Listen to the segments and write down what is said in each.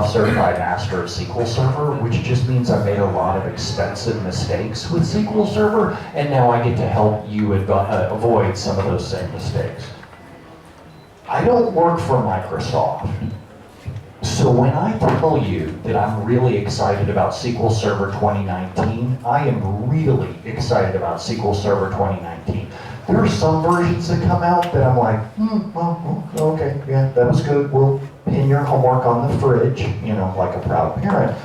Certified Master of SQL Server, which just means I've made a lot of expensive mistakes with SQL Server, and now I get to help you avoid some of those same mistakes. I don't work for Microsoft, so when I tell you that I'm really excited about SQL Server 2019, I am really excited about SQL Server 2019. There are some versions that come out that I'm like, well, okay, yeah, that was good. We'll pin your homework on the fridge, you know, like a proud parent.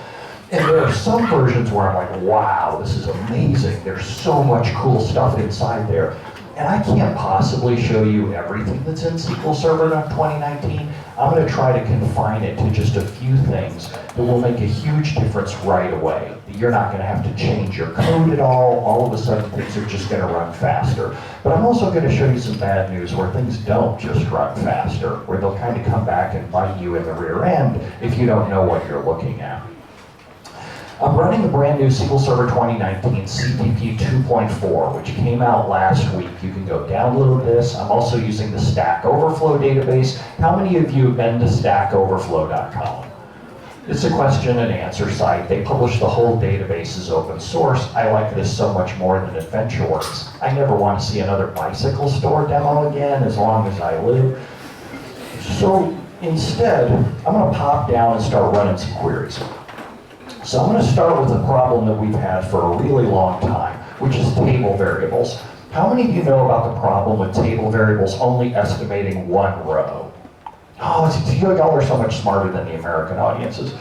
And there are some versions where I'm like, wow, this is amazing. There's so much cool stuff inside there. And I can't possibly show you everything that's in SQL Server 2019. I'm going to try to confine it to just a few things that will make a huge difference right away. You're not going to have to change your code at all. All of a sudden, things are just going to run faster. But I'm also going to show you some bad news where things don't just run faster, where they'll kind of come back and bite you in the rear end if you don't know what you're looking at. I'm running the brand new SQL Server 2019 CPP 2.4, which came out last week. You can go download this. I'm also using the Stack Overflow database. How many of you have been to stackoverflow.com? It's a question and answer site. They publish the whole database as open source. I like this so much more than AdventureWorks. I never want to see another bicycle store demo again as long as I live. So instead, I'm going to pop down and start running some queries. So I'm going to start with a problem that we've had for a really long time, which is table variables. How many of you know about the problem with table variables only estimating one row? Oh, y'all are so much smarter than the American audiences.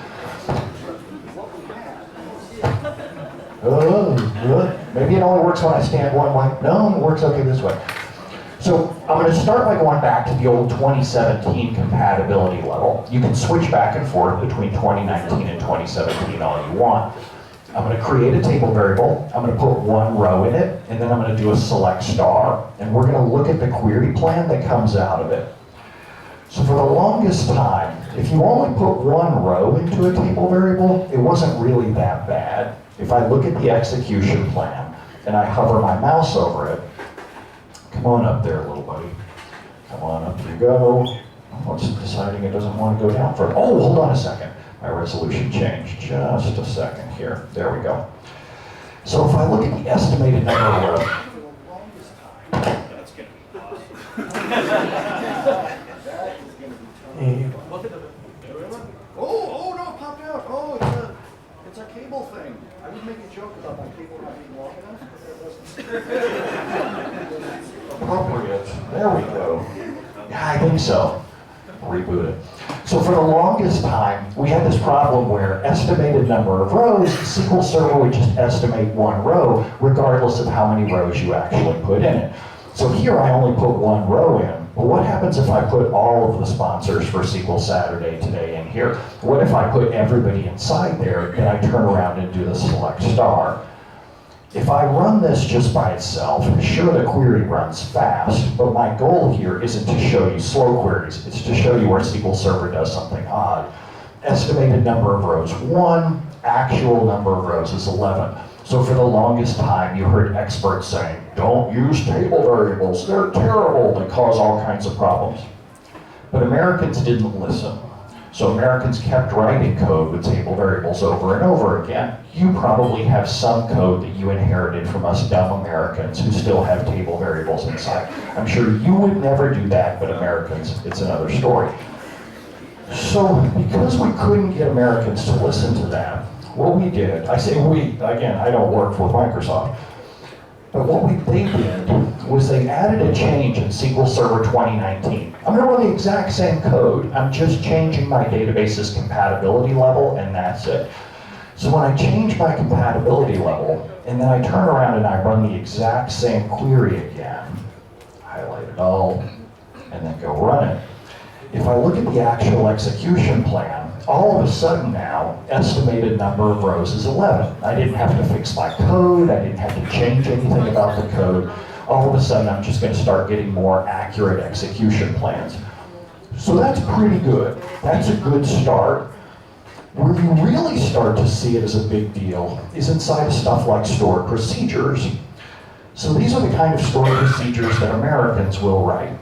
Oh, maybe it only works when I stand one way. No, it works okay this way. So I'm going to start by going back to the old 2017 compatibility level. You can switch back and forth between 2019 and 2017 all you want. I'm going to create a table variable. I'm going to put one row in it, and then I'm going to do a select star. And we're going to look at the query plan that comes out of it. So for the longest time, if you only put one row into a table variable, it wasn't really that bad. If I look at the execution plan and I hover my mouse over it, come on up there, little buddy. Come on up you go. Oh, it's deciding it doesn't want to go down for. Oh, hold on a second. My resolution changed. Just a second here. There we go. So if I look at the estimated number of rows. Oh, no, it popped out. Oh, it's a cable thing. I would make a joke about my cable not being long enough, but that wasn't appropriate. There we go. Yeah, I think so. Reboot it. So for the longest time, we had this problem where estimated number of rows, SQL Server would just estimate one row, regardless of how many rows you actually put in it. So here I only put one row in. But what happens if I put all of the sponsors for SQL Saturday today in here? What if I put everybody inside there, and I turn around and do the select star? If I run this just by itself, sure, the query runs fast, but my goal here isn't to show you slow queries. It's to show you where SQL Server does something odd. Estimated number of rows 1, actual number of rows is 11. So for the longest time, you heard experts saying, don't use table variables, they're terrible, they cause all kinds of problems. But Americans didn't listen. So Americans kept writing code with table variables over and over again. You probably have some code that you inherited from us dumb Americans who still have table variables inside. I'm sure you would never do that, but Americans, it's another story. So because we couldn't get Americans to listen to that, what we did, I say we, again, I don't work for Microsoft, but what they did was they added a change in SQL Server 2019. I'm going to run the exact same code. I'm just changing my database's compatibility level, and that's it. So when I change my compatibility level, and then I turn around and I run the exact same query again, highlight it all, and then go run it. If I look at the actual execution plan, all of a sudden now, estimated number of rows is 11. I didn't have to fix my code, I didn't have to change anything about the code. All of a sudden, I'm just going to start getting more accurate execution plans. So that's pretty good. That's a good start. Where you really start to see it as a big deal is inside of stuff like stored procedures. So these are the kind of stored procedures that Americans will write.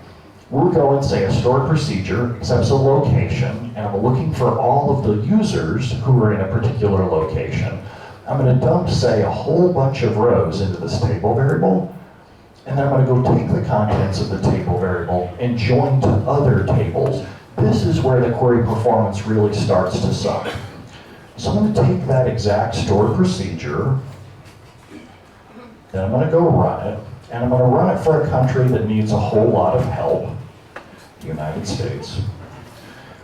We'll go and say a stored procedure accepts a location, and I'm looking for all of the users who are in a particular location. I'm going to dump, say, a whole bunch of rows into this table variable, and then I'm going to go take the contents of the table variable and join to other tables. This is where the query performance really starts to suck. So I'm going to take that exact stored procedure, then I'm going to go run it, and I'm going to run it for a country that needs a whole lot of help, the United States.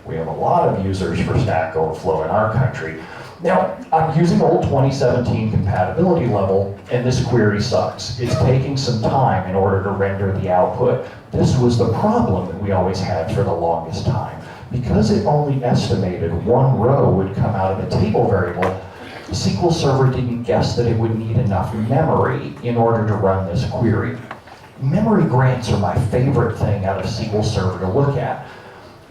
We have a lot of users for Stack Overflow in our country. Now, I'm using old 2017 compatibility level, and this query sucks. It's taking some time in order to render the output. This was the problem that we always had for the longest time. Because it only estimated one row would come out of the table variable, SQL Server didn't guess that it would need enough memory in order to run this query. Memory grants are my favorite thing out of SQL Server to look at.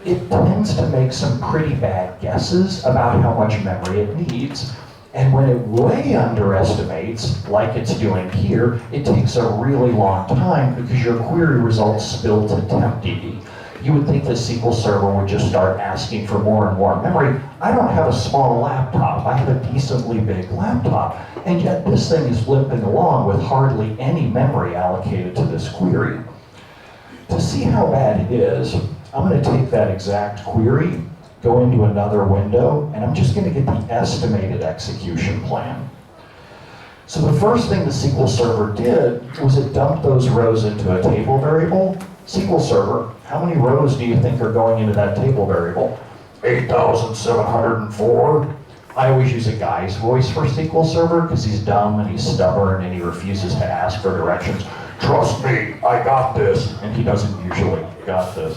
It tends to make some pretty bad guesses about how much memory it needs. And when it way underestimates, like it's doing here, it takes a really long time because your query results spill to TempDB. You would think the SQL Server would just start asking for more and more memory. I don't have a small laptop. I have a decently big laptop. And yet this thing is limping along with hardly any memory allocated to this query. To see how bad it is, I'm going to take that exact query, go into another window, and I'm just going to get the estimated execution plan. So the first thing the SQL Server did was it dumped those rows into a table variable. SQL Server, how many rows do you think are going into that table variable? 8,704. I always use a guy's voice for SQL Server because he's dumb and he's stubborn and he refuses to ask for directions. Trust me, I got this. And he doesn't usually got this.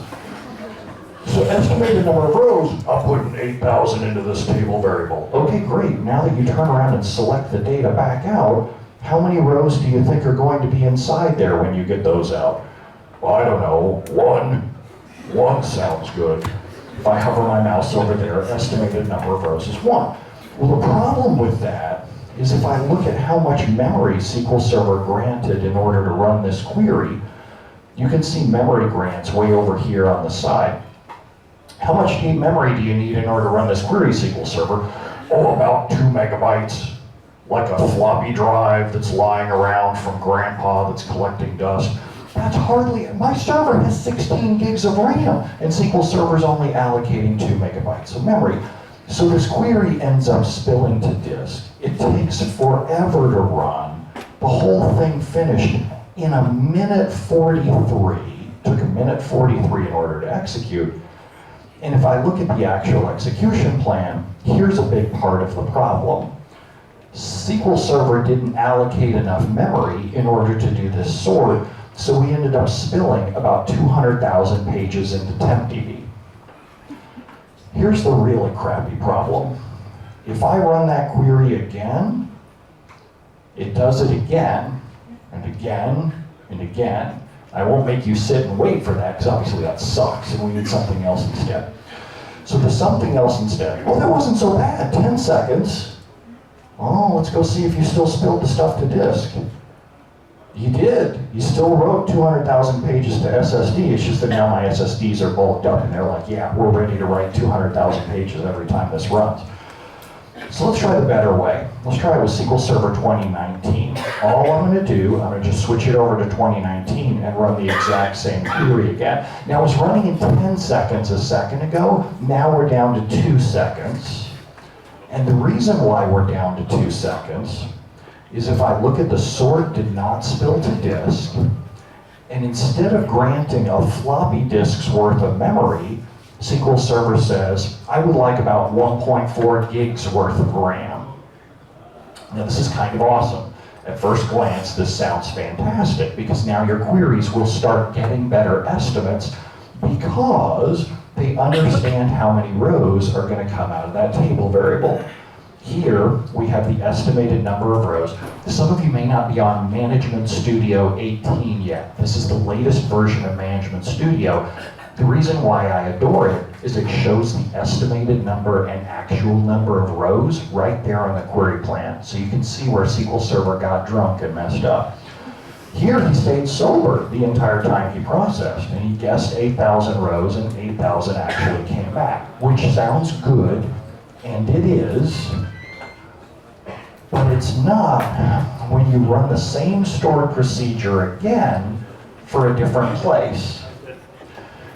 So estimated number of rows, I'm putting 8,000 into this table variable. Okay, great. Now that you turn around and select the data back out, how many rows do you think are going to be inside there when you get those out? Well, I don't know, one. One sounds good. If I hover my mouse over there, estimated number of rows is 1. Well, the problem with that is if I look at how much memory SQL Server granted in order to run this query, you can see memory grants way over here on the side. How much memory do you need in order to run this query, SQL Server? Oh, about 2 megabytes, like a floppy drive that's lying around from grandpa that's collecting dust. That's hardly, my server has 16 gigs of RAM, and SQL Server's only allocating 2 megabytes of memory. So this query ends up spilling to disk. It takes forever to run. The whole thing finished in a minute 43. Took a minute 43 in order to execute. And if I look at the actual execution plan, here's a big part of the problem. SQL Server didn't allocate enough memory in order to do this sort, so we ended up spilling about 200,000 pages into TempDB. Here's the really crappy problem. If I run that query again, it does it again, and again, and again. I won't make you sit and wait for that, because obviously that sucks, and we need something else instead. So the something else instead, well, that wasn't so bad, 10 seconds. Oh, let's go see if you still spilled the stuff to disk. You did. You still wrote 200,000 pages to SSD. It's just that now my SSDs are bulked up, and they're like, yeah, we're ready to write 200,000 pages every time this runs. So let's try the better way. Let's try it with SQL Server 2019. All I'm going to do, I'm going to just switch it over to 2019 and run the exact same query again. Now, it was running in 10 seconds a second ago. Now we're down to 2 seconds. And the reason why we're down to 2 seconds is if I look at the sort did not spill to disk, and instead of granting a floppy disk's worth of memory, SQL Server says, I would like about 1.4 gigs worth of RAM. Now this is kind of awesome. At first glance, this sounds fantastic because now your queries will start getting better estimates because they understand how many rows are going to come out of that table variable. Here, we have the estimated number of rows. Some of you may not be on Management Studio 18 yet. This is the latest version of Management Studio. The reason why I adore it is it shows the estimated number and actual number of rows right there on the query plan. So you can see where SQL Server got drunk and messed up. Here he stayed sober the entire time he processed, and he guessed 8,000 rows and 8,000 actually came back, which sounds good, and it is, but it's not when you run the same stored procedure again for a different place.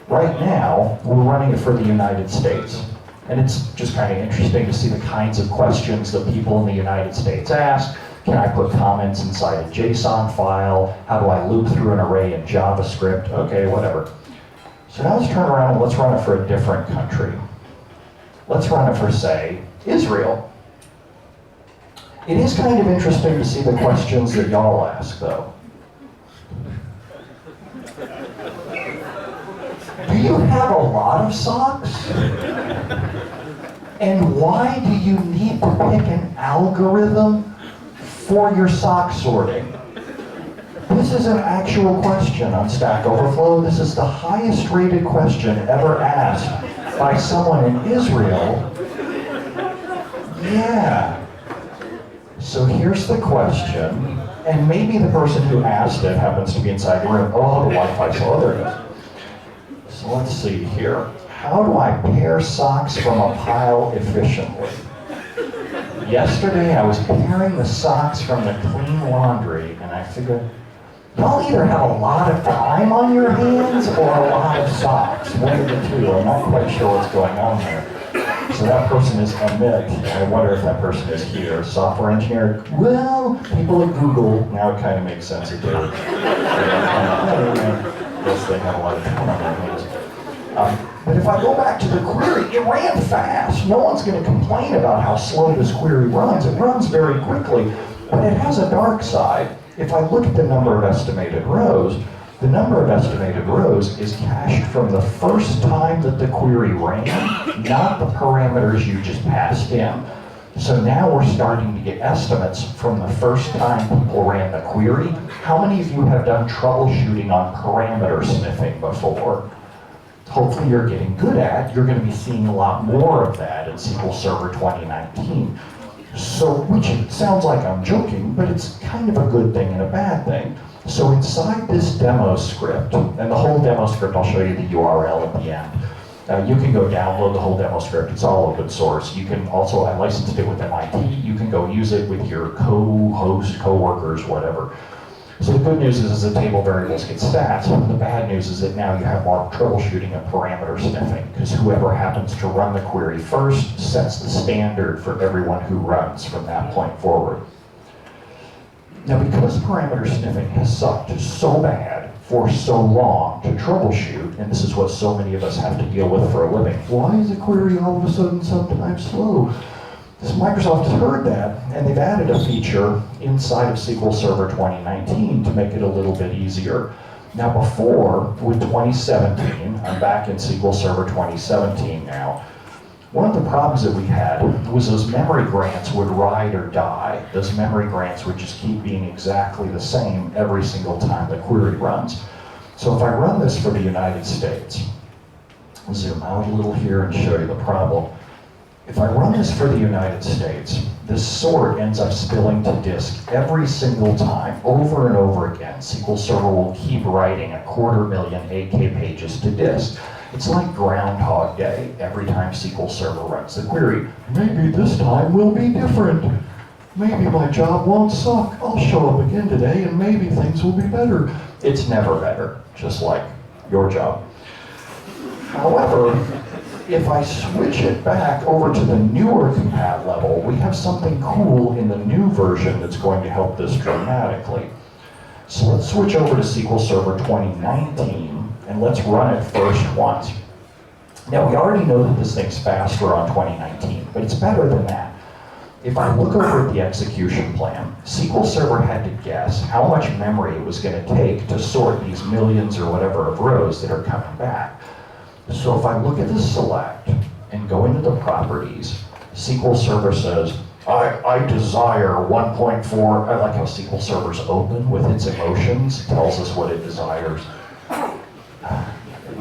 Right now, we're running it for the United States. And it's just kind of interesting to see the kinds of questions that people in the United States ask. Can I put comments inside a JSON file? How do I loop through an array in JavaScript? Okay, whatever. So now let's turn around and let's run it for a different country. Let's run it for, say, Israel. It is kind of interesting to see the questions that y'all ask, though. Do you have a lot of socks? And why do you need to pick an algorithm for your sock sorting? This is an actual question on Stack Overflow. This is the highest rated question ever asked by someone in Israel. Yeah. So here's the question, and maybe the person who asked it happens to be inside the room. Oh, the Wi-Fi, so there it is. So let's see here. How do I pair socks from a pile efficiently? Yesterday I was pairing the socks from the clean laundry, and I figured, y'all either have a lot of time on your hands or a lot of socks. One of the two. I'm not quite sure what's going on there. So that person is Amit. I wonder if that person is here. Software engineer. Well, people at Google, now it kind of makes sense again. I guess they have a lot of time on their hands. But if I go back to the query, it ran fast. No one's going to complain about how slow this query runs. It runs very quickly, but it has a dark side. If I look at the number of estimated rows, the number of estimated rows is cached from the first time that the query ran, not the parameters you just passed in. So now we're starting to get estimates from the first time people ran the query. How many of you have done troubleshooting on parameter sniffing before? Hopefully you're getting good at. You're going to be seeing a lot more of that in SQL Server 2019. So, which sounds like I'm joking, but it's kind of a good thing and a bad thing. So inside this demo script, and the whole demo script, I'll show you the URL at the end. You can go download the whole demo script. It's all open source. You can also, I licensed it with MIT. You can go use it with your co-host, co-workers, whatever. So the good news is the table variables get stats. The bad news is that now you have more troubleshooting and parameter sniffing, because whoever happens to run the query first sets the standard for everyone who runs from that point forward. Now, because parameter sniffing has sucked so bad for so long to troubleshoot, and this is what so many of us have to deal with for a living, why is a query all of a sudden sometimes slow? Microsoft has heard that, and they've added a feature inside of SQL Server 2019 to make it a little bit easier. Now before, with 2017, I'm back in SQL Server 2017 now, one of the problems that we had was those memory grants would ride or die. Those memory grants would just keep being exactly the same every single time the query runs. So if I run this for the United States, I'll zoom out a little here and show you the problem. If I run this for the United States, this sort ends up spilling to disk every single time, over and over again. SQL Server will keep writing 250,000 AK pages to disk. It's like Groundhog Day every time SQL Server runs the query. Maybe this time will be different. Maybe my job won't suck. I'll show up again today and maybe things will be better. It's never better, just like your job. However, if I switch it back over to the newer compat level, we have something cool in the new version that's going to help this dramatically. So let's switch over to SQL Server 2019, and let's run it first once. Now, we already know that this thing's faster on 2019, but it's better than that. If I look over at the execution plan, SQL Server had to guess how much memory it was going to take to sort these millions or whatever of rows that are coming back. So if I look at the select and go into the properties, SQL Server says, I desire 1.4, I like how SQL Server's open with its emotions, tells us what it desires.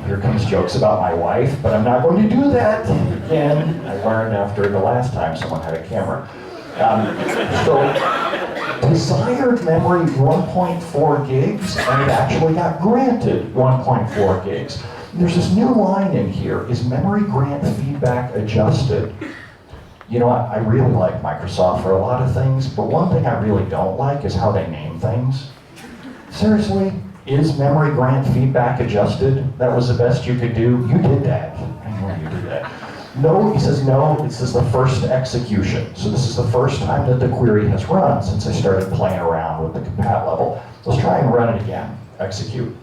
Here comes jokes about my wife, but I'm not going to do that again. I learned after the last time someone had a camera. So desired memory 1.4 gigs, and it actually got granted 1.4 gigs. There's this new line in here, is memory grant feedback adjusted? You know, I really like Microsoft for a lot of things, but one thing I really don't like is how they name things. Seriously, is memory grant feedback adjusted? That was the best you could do? You did that. I know you did that. No, he says no, this is the first execution. So this is the first time that the query has run since I started playing around with the compat level. Let's try and run it again. Execute.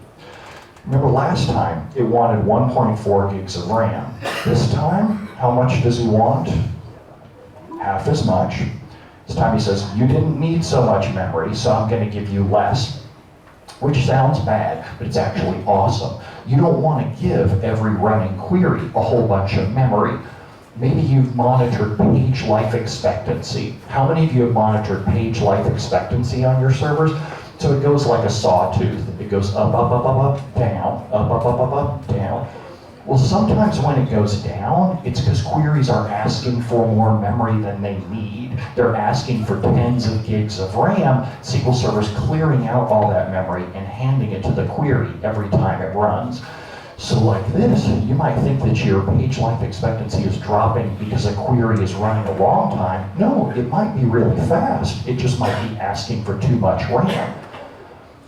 Remember last time, it wanted 1.4 gigs of RAM. This time, how much does he want? Half as much. This time he says, you didn't need so much memory, so I'm going to give you less. Which sounds bad, but it's actually awesome. You don't want to give every running query a whole bunch of memory. Maybe you've monitored page life expectancy. How many of you have monitored page life expectancy on your servers? So it goes like a sawtooth. It goes up, up, up, up, up, down, up, up, up, up, up, down. Well, sometimes when it goes down, it's because queries are asking for more memory than they need. They're asking for tens of gigs of RAM. SQL Server's clearing out all that memory and handing it to the query every time it runs. So like this, you might think that your page life expectancy is dropping because a query is running a long time. No, it might be really fast. It just might be asking for too much RAM.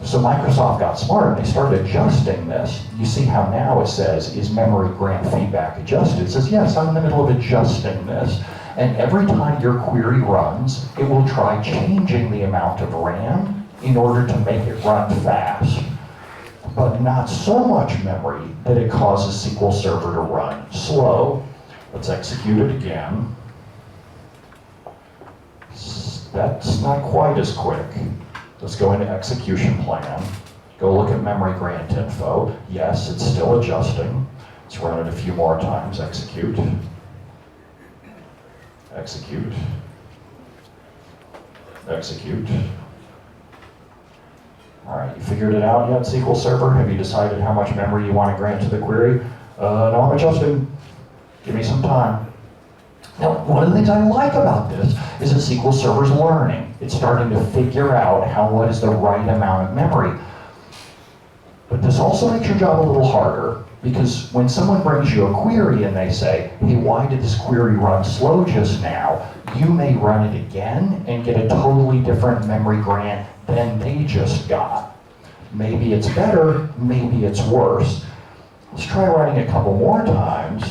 So Microsoft got smart and they started adjusting this. You see how now it says, is memory grant feedback adjusted? It says, yes, I'm in the middle of adjusting this. And every time your query runs, it will try changing the amount of RAM in order to make it run fast. But not so much memory that it causes SQL Server to run slow. Let's execute it again. That's not quite as quick. Let's go into execution plan. Go look at memory grant info. Yes, it's still adjusting. Let's run it a few more times. Execute. Execute. Execute. All right, you figured it out yet, SQL Server? Have you decided how much memory you want to grant to the query? No, I'm adjusting. Give me some time. Now, one of the things I like about this is that SQL Server's learning. It's starting to figure out what is the right amount of memory. But this also makes your job a little harder, because when someone brings you a query and they say, hey, why did this query run slow just now? You may run it again and get a totally different memory grant than they just got. Maybe it's better, maybe it's worse. Let's try running a couple more times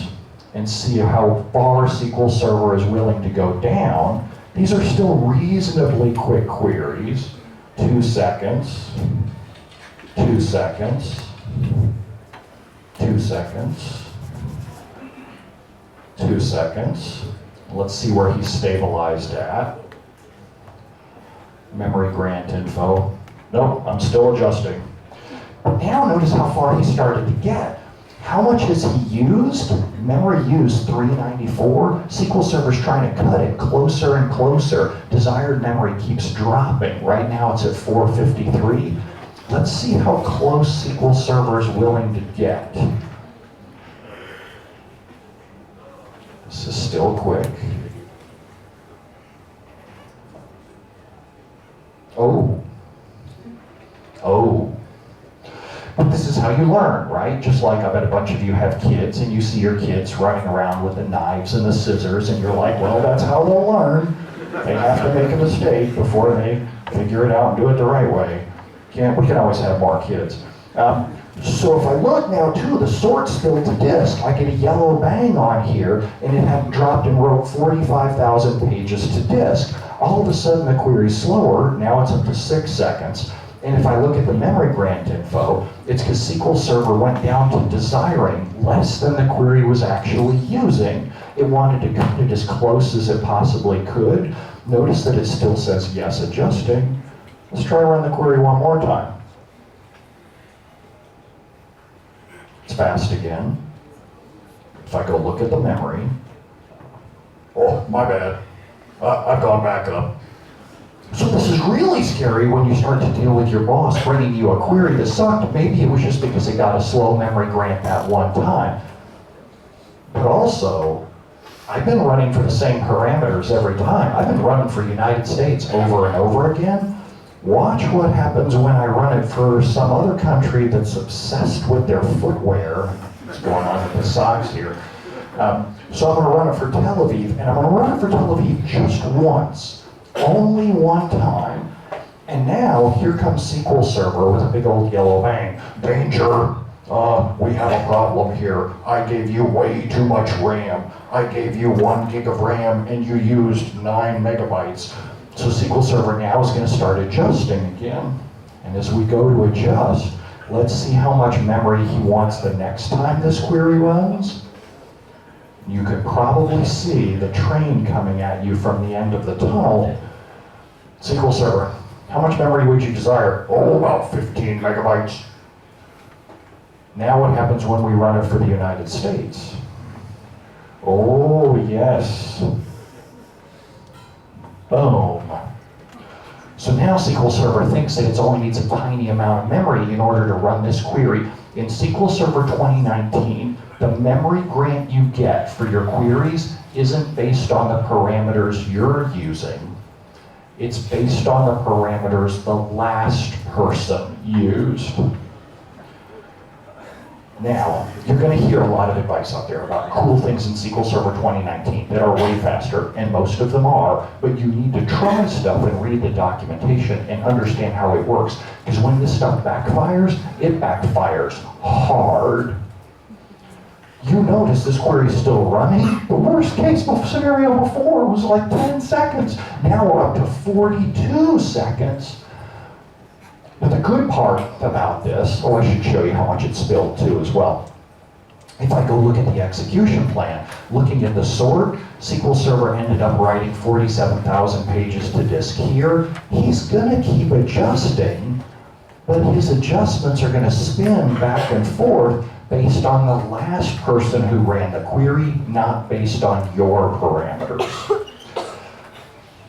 and see how far SQL Server is willing to go down. These are still reasonably quick queries. 2 seconds, 2 seconds, 2 seconds, 2 seconds. Let's see where he's stabilized at. Memory grant info. Nope, I'm still adjusting. But now notice how far he started to get. How much has he used? Memory used 394. SQL Server's trying to cut it closer and closer. Desired memory keeps dropping. Right now it's at 453. Let's see how close SQL Server is willing to get. This is still quick. Oh. Oh. But this is how you learn, right? Just like I bet a bunch of you have kids and you see your kids running around with the knives and the scissors and you're like, well, that's how they'll learn. They have to make a mistake before they figure it out and do it the right way. We can always have more kids. So if I look now too, the sort's filled to disk. I get a yellow bang on here and it had dropped and wrote 45,000 pages to disk. All of a sudden the query's slower. Now it's up to 6 seconds. And if I look at the memory grant info, it's because SQL Server went down to desiring less than the query was actually using. It wanted to cut it as close as it possibly could. Notice that it still says yes, adjusting. Let's try to run the query one more time. It's fast again. If I go look at the memory, oh, my bad. I've gone back up. So this is really scary when you start to deal with your boss bringing you a query that sucked. Maybe it was just because it got a slow memory grant that one time. But also, I've been running for the same parameters every time. I've been running for United States over and over again. Watch what happens when I run it for some other country that's obsessed with their footwear. What's going on with the socks here? So I'm going to run it for Tel Aviv, and I'm going to run it for Tel Aviv just once. Only one time. And now, here comes SQL Server with a big old yellow bang. Danger! We have a problem here. I gave you way too much RAM. I gave you 1 gig of RAM and you used 9 megabytes. So SQL Server now is going to start adjusting again. And as we go to adjust, let's see how much memory he wants the next time this query runs. You can probably see the train coming at you from the end of the tunnel. SQL Server, how much memory would you desire? Oh, about 15 megabytes. Now what happens when we run it for the United States? Oh, yes. Boom. So now SQL Server thinks that it only needs a tiny amount of memory in order to run this query. In SQL Server 2019, the memory grant you get for your queries isn't based on the parameters you're using. It's based on the parameters the last person used. Now, you're going to hear a lot of advice out there about cool things in SQL Server 2019 that are way faster, and most of them are, but you need to try stuff and read the documentation and understand how it works, because when this stuff backfires, it backfires hard. You notice this query is still running. The worst case scenario before was like 10 seconds. Now we're up to 42 seconds. But the good part about this, I should show you how much it spilled too as well. If I go look at the execution plan, looking at the sort, SQL Server ended up writing 47,000 pages to disk here. He's gonna keep adjusting, but his adjustments are gonna spin back and forth based on the last person who ran the query, not based on your parameters.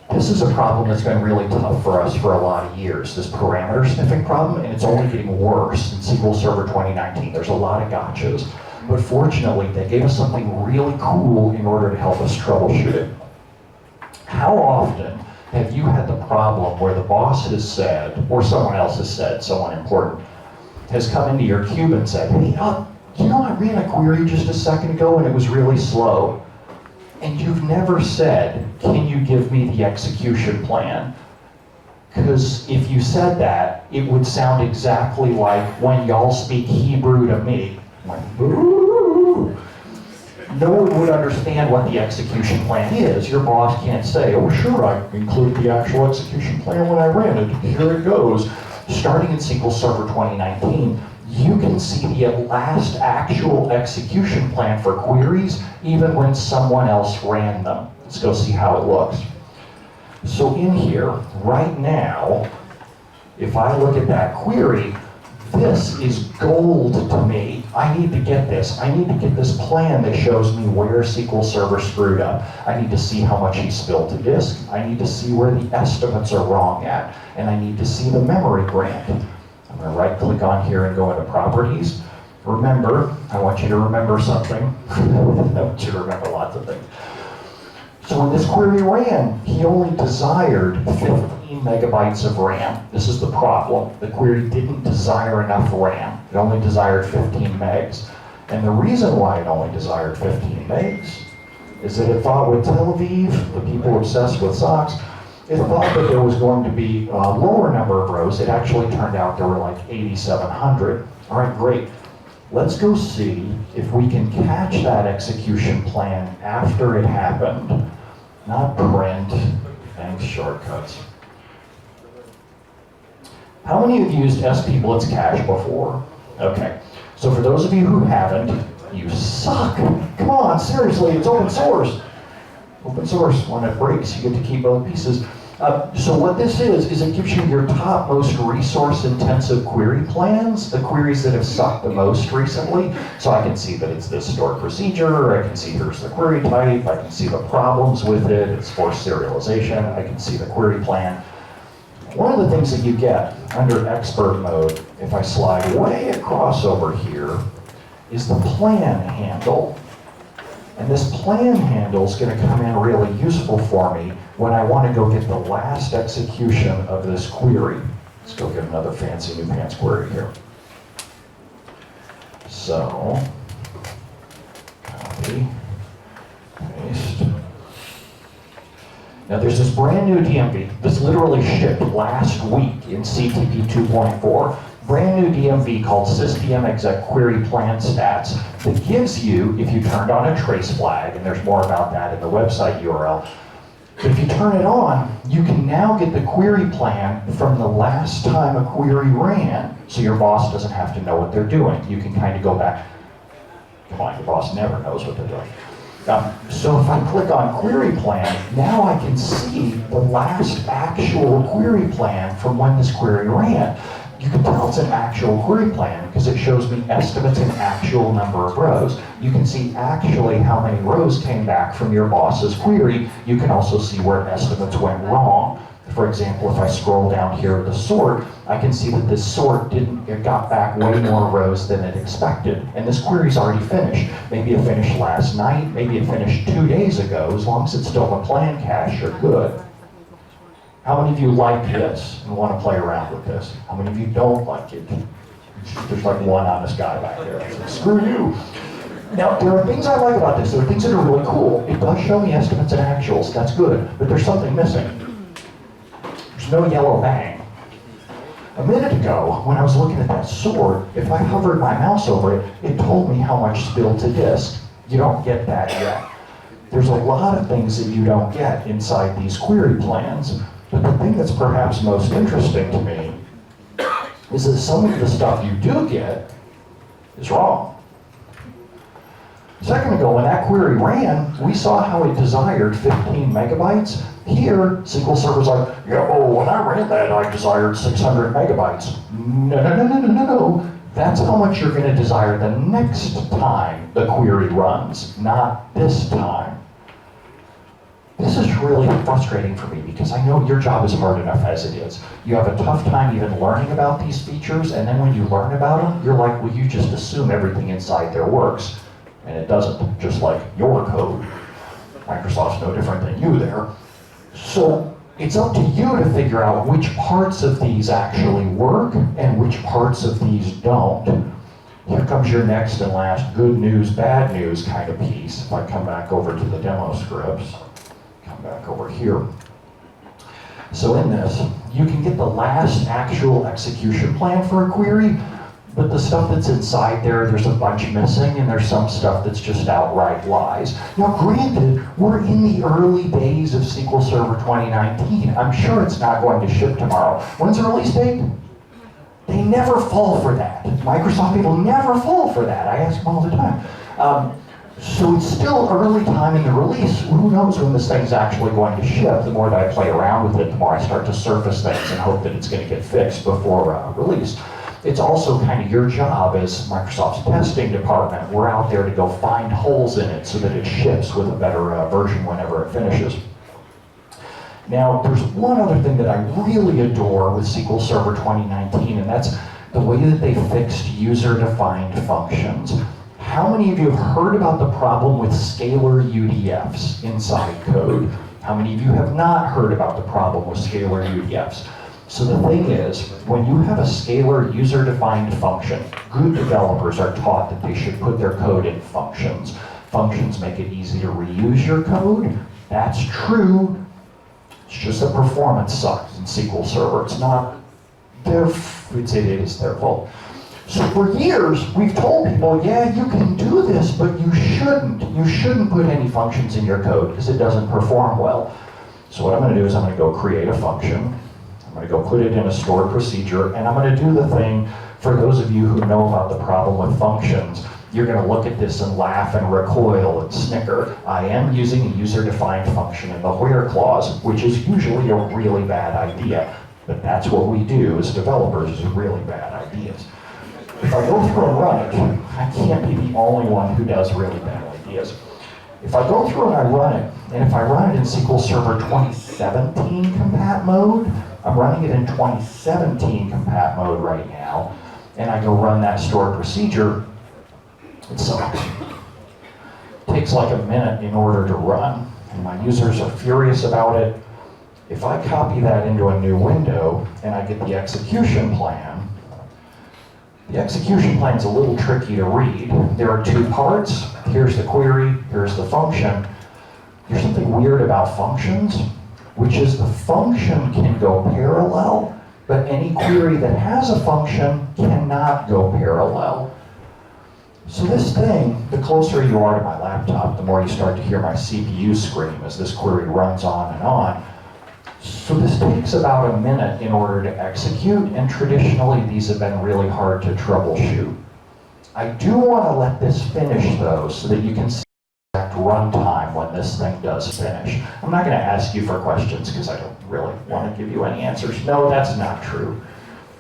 This is a problem that's been really tough for us for a lot of years, this parameter sniffing problem, and it's only getting worse in SQL Server 2019. There's a lot of gotchas, but fortunately, they gave us something really cool in order to help us troubleshoot it. How often have you had the problem where the boss has said, or someone else has said, someone important, has come into your cube and said, hey, you know, I ran a query just a second ago and it was really slow. And you've never said, can you give me the execution plan? Because if you said that, it would sound exactly like when y'all speak Hebrew to me. Like, boo! No one would understand what the execution plan is. Your boss can't say, oh sure, I included the actual execution plan when I ran it. Here it goes. Starting in SQL Server 2019, you can see the last actual execution plan for queries even when someone else ran them. Let's go see how it looks. So in here, right now, if I look at that query, this is gold to me. I need to get this. I need to get this plan that shows me where SQL Server screwed up. I need to see how much he spilled to disk. I need to see where the estimates are wrong at. And I need to see the memory grant. I'm going to right click on here and go into properties. Remember, I want you to remember something. I want you to remember lots of things. So when this query ran, he only desired 15 megabytes of RAM. This is the problem. The query didn't desire enough RAM. It only desired 15 megs. And the reason why it only desired 15 megs is that it thought with Tel Aviv, the people obsessed with socks, it thought that there was going to be a lower number of rows. It actually turned out there were like 8,700. All right, great. Let's go see if we can catch that execution plan after it happened. Not print, thanks shortcuts. How many of you used SP Blitz Cache before? Okay, so for those of you who haven't, you suck. Come on, seriously, it's open source. Open source, when it breaks, you get to keep both pieces. So what this is it gives you your top most resource-intensive query plans, the queries that have sucked the most recently. So I can see that it's this stored procedure, I can see here's the query type, I can see the problems with it, it's forced serialization, I can see the query plan. One of the things that you get under expert mode, if I slide way across over here, is the plan handle. And this plan handle is going to come in really useful for me when I want to go get the last execution of this query. Let's go get another fancy new pants query here. So, copy, paste. Now there's this brand new DMV that's literally shipped last week in CTP 2.4. Brand new DMV called SysDM Exec Query Plan Stats that gives you, if you turned on a trace flag, and there's more about that in the website URL, but if you turn it on, you can now get the query plan from the last time a query ran, so your boss doesn't have to know what they're doing. You can kind of go back. Come on, your boss never knows what they're doing. So if I click on query plan, now I can see the last actual query plan from when this query ran. You can tell it's an actual query plan because it shows me estimates and actual number of rows. You can see actually how many rows came back from your boss's query. You can also see where estimates went wrong. For example, if I scroll down here at the sort, I can see that this sort it got back way more rows than it expected. And this query's already finished. Maybe it finished last night, maybe it finished 2 days ago. As long as it's still in plan cache, you're good. How many of you like this and want to play around with this? How many of you don't like it? There's like one honest guy back there. Like, screw you. Now, there are things I like about this. There are things that are really cool. It does show me estimates and actuals. That's good. But there's something missing. There's no yellow bang. A minute ago, when I was looking at that sort, if I hovered my mouse over it, it told me how much spilled to disk. You don't get that yet. There's a lot of things that you don't get inside these query plans. But the thing that's perhaps most interesting to me is that some of the stuff you do get is wrong. A second ago, when that query ran, we saw how it desired 15 megabytes. Here, SQL Server's like, yeah, oh, when I ran that, I desired 600 megabytes. No. That's how much you're going to desire the next time the query runs, not this time. This is really frustrating for me because I know your job is hard enough as it is. You have a tough time even learning about these features, and then when you learn about them, you're like, well, you just assume everything inside there works. And it doesn't, just like your code. Microsoft's no different than you there. So it's up to you to figure out which parts of these actually work and which parts of these don't. Here comes your next and last good news, bad news kind of piece. If I come back over to the demo scripts. Back over here. So in this, you can get the last actual execution plan for a query, but the stuff that's inside there's a bunch missing, and there's some stuff that's just outright lies. Now granted, we're in the early days of SQL Server 2019. I'm sure it's not going to ship tomorrow. When's the release date? They never fall for that. Microsoft people never fall for that. I ask them all the time. So it's still early time in the release. Who knows when this thing's actually going to ship? The more that I play around with it, the more I start to surface things and hope that it's going to get fixed before release. It's also kind of your job as Microsoft's testing department. We're out there to go find holes in it so that it ships with a better version whenever it finishes. Now, there's one other thing that I really adore with SQL Server 2019, and that's the way that they fixed user-defined functions. How many of you have heard about the problem with scalar UDFs inside code? How many of you have not heard about the problem with scalar UDFs? So the thing is, when you have a scalar user-defined function, good developers are taught that they should put their code in functions. Functions make it easy to reuse your code. That's true. It's just that performance sucks in SQL Server. It's not it is their fault. So for years, we've told people, yeah, you can do this, but you shouldn't. You shouldn't put any functions in your code because it doesn't perform well. So what I'm going to do is I'm going to go create a function. I'm going to go put it in a stored procedure, and I'm going to do the thing, for those of you who know about the problem with functions, you're going to look at this and laugh and recoil and snicker. I am using a user-defined function in the where clause, which is usually a really bad idea. But that's what we do as developers, is really bad ideas. If I go through and run it, I can't be the only one who does really bad ideas. If I go through and I run it, and if I run it in SQL Server 2017 compat mode, I'm running it in 2017 compat mode right now, and I go run that stored procedure, it sucks. takes like a minute in order to run, and my users are furious about it. If I copy that into a new window and I get the execution plan, the execution plan's a little tricky to read. There are two parts. Here's the query, here's the function. There's something weird about functions, which is the function can go parallel, but any query that has a function cannot go parallel. So this thing, the closer you are to my laptop, the more you start to hear my CPU scream as this query runs on and on. So this takes about a minute in order to execute, and traditionally these have been really hard to troubleshoot. I do want to let this finish though, so that you can see the exact runtime when this thing does finish. I'm not going to ask you for questions because I don't really want to give you any answers. No, that's not true.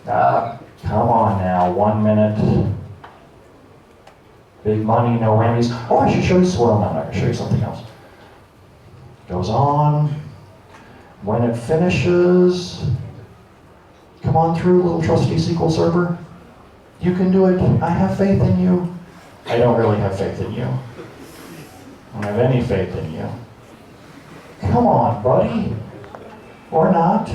Come on now, 1 minute. Big money, no whammies. Oh, I should show you, well, no, I'm not going to show you something else. Goes on. When it finishes, come on through, little trusty SQL Server. You can do it. I have faith in you. I don't really have faith in you. I don't have any faith in you. Come on, buddy. Or not.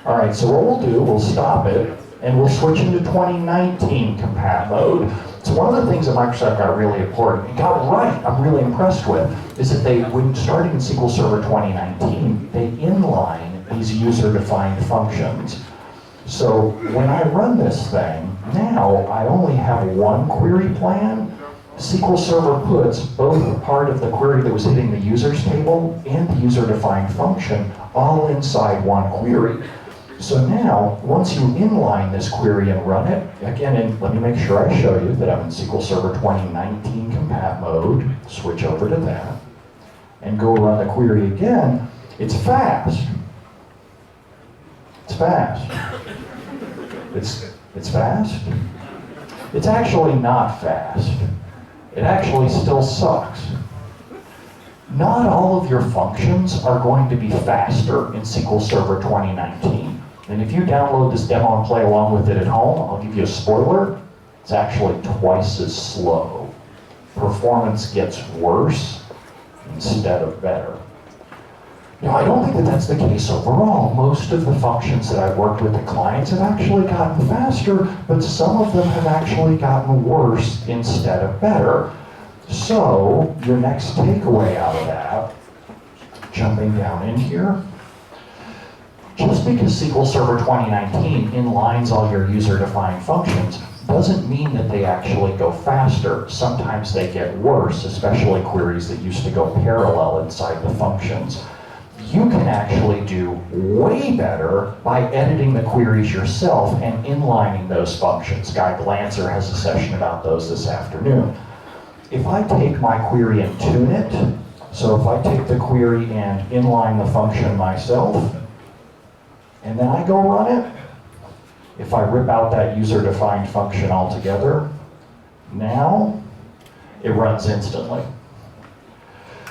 All right, so what we'll do, we'll stop it, and we'll switch into 2019 compat mode. So one of the things that Microsoft got really important, and got right, I'm really impressed with, is that they, when starting in SQL Server 2019, they inline these user-defined functions. So when I run this thing, now I only have one query plan. SQL Server puts both part of the query that was hitting the users table and the user-defined function all inside one query. So now, once you inline this query and run it, again, and let me make sure I show you that I'm in SQL Server 2019 compat mode, switch over to that, and go run the query again, it's fast. It's fast. It's fast? It's actually not fast. It actually still sucks. Not all of your functions are going to be faster in SQL Server 2019. And if you download this demo and play along with it at home, I'll give you a spoiler, it's actually twice as slow. Performance gets worse instead of better. Now, I don't think that that's the case overall. Most of the functions that I've worked with the clients have actually gotten faster, but some of them have actually gotten worse instead of better. So, your next takeaway out of that, jumping down in here, just because SQL Server 2019 inlines all your user-defined functions doesn't mean that they actually go faster. Sometimes they get worse, especially queries that used to go parallel inside the functions. You can actually do way better by editing the queries yourself and inlining those functions. Guy Glanzer has a session about those this afternoon. If I take my query and tune it, so if I take the query and inline the function myself, and then I go run it, if I rip out that user-defined function altogether, now it runs instantly.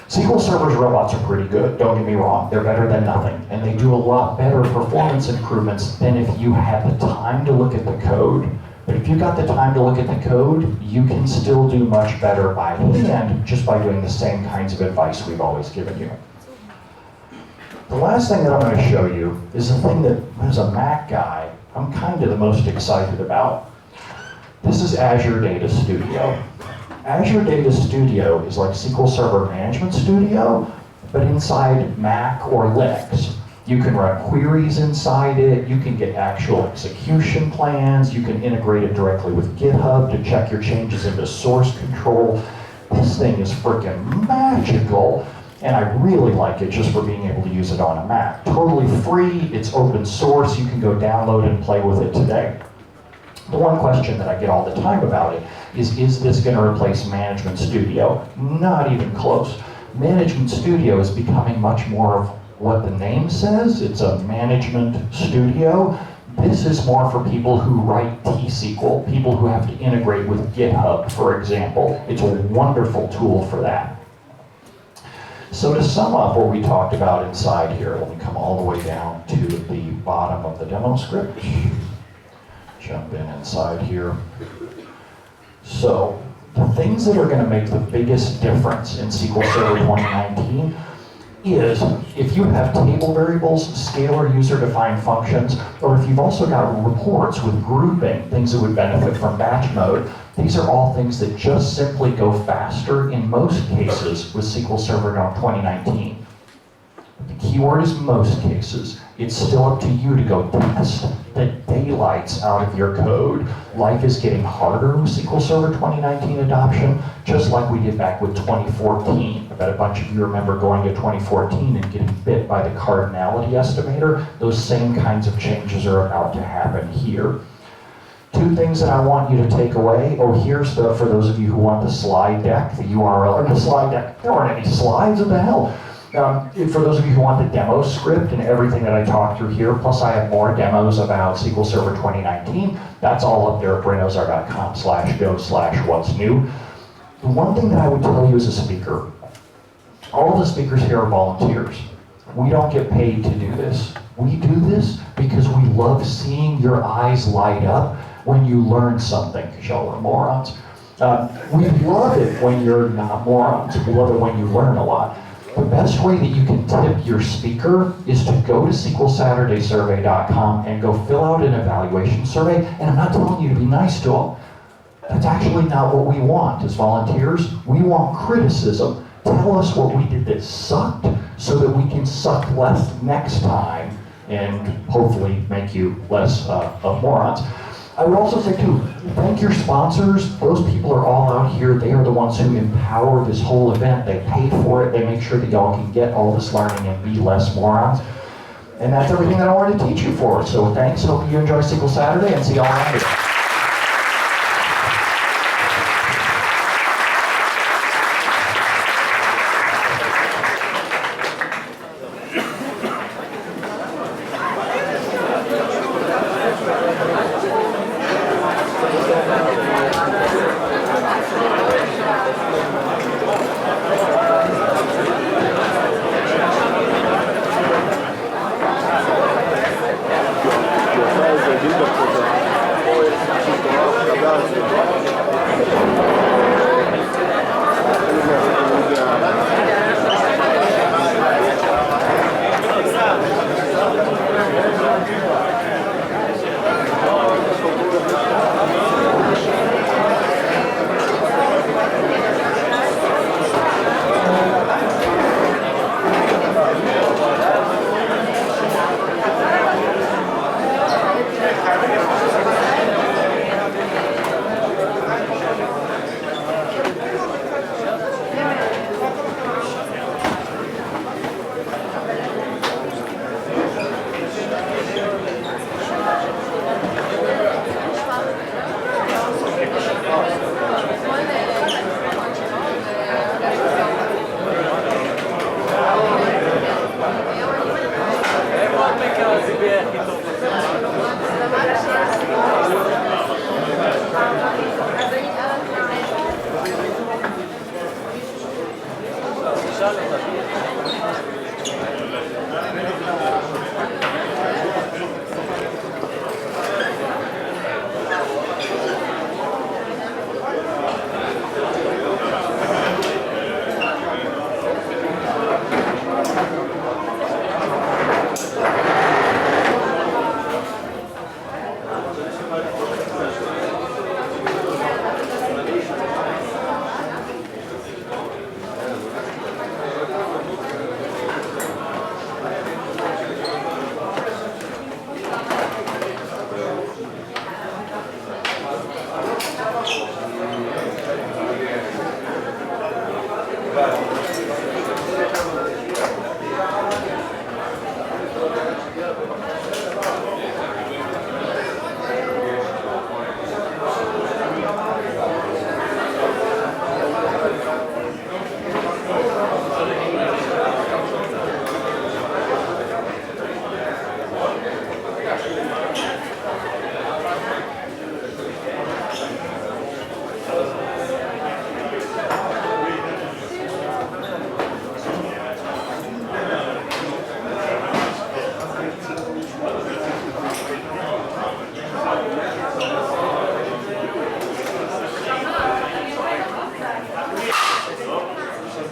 SQL Server's robots are pretty good, don't get me wrong, they're better than nothing, and they do a lot better performance improvements than if you had the time to look at the code. But if you've got the time to look at the code, you can still do much better by hand just by doing the same kinds of advice we've always given you. The last thing that I'm going to show you is the thing that, as a Mac guy, I'm kind of the most excited about. This is Azure Data Studio. Azure Data Studio is like SQL Server Management Studio, but inside Mac or Linux. You can run queries inside it, you can get actual execution plans, you can integrate it directly with GitHub to check your changes into source control. This thing is freaking magical. And I really like it just for being able to use it on a Mac. Totally free, it's open source, you can go download and play with it today. The one question that I get all the time about it is this going to replace Management Studio? Not even close. Management Studio is becoming much more of what the name says. It's a management studio. This is more for people who write T-SQL, people who have to integrate with GitHub, for example. It's a wonderful tool for that. So to sum up what we talked about inside here, let me come all the way down to the bottom of the demo script. Jump in inside here. So The things that are going to make the biggest difference in SQL Server 2019 is if you have table variables, scalar user-defined functions, or if you've also got reports with grouping, things that would benefit from batch mode. These are all things that just simply go faster in most cases with SQL Server 2019. The keyword is most cases. It's still up to you to go test the daylights out of your code. Life is getting harder with SQL Server 2019 adoption, just like we did back with 2014. I bet a bunch of you remember going to 2014 and getting bit by the cardinality estimator. Those same kinds of changes are about to happen here. Two things that I want you to take away. Oh, here's the, for those of you who want the slide deck, the URL, or the slide deck. There aren't any slides, what the hell? For those of you who want the demo script and everything that I talked through here, plus I have more demos about SQL Server 2019, that's all up there at brentozar.com/go/what's new. The one thing that I would tell you as a speaker, all of the speakers here are volunteers. We don't get paid to do this. We do this because we love seeing your eyes light up when you learn something, because y'all are morons. We love it when you're not morons. We love it when you learn a lot. The best way that you can tip your speaker is to go to SQLSaturdaySurvey.com and go fill out an evaluation survey. And I'm not telling you to be nice to them. That's actually not what we want as volunteers. We want criticism. Tell us what we did that sucked so that we can suck less next time and hopefully make you less of morons. I would also say too, thank your sponsors. Those people are all out here. They are the ones who empower this whole event. They pay for it. They make sure that y'all can get all this learning and be less morons. And that's everything that I wanted to teach you for. So thanks. Hope you enjoy SQL Saturday and see y'all around here. Because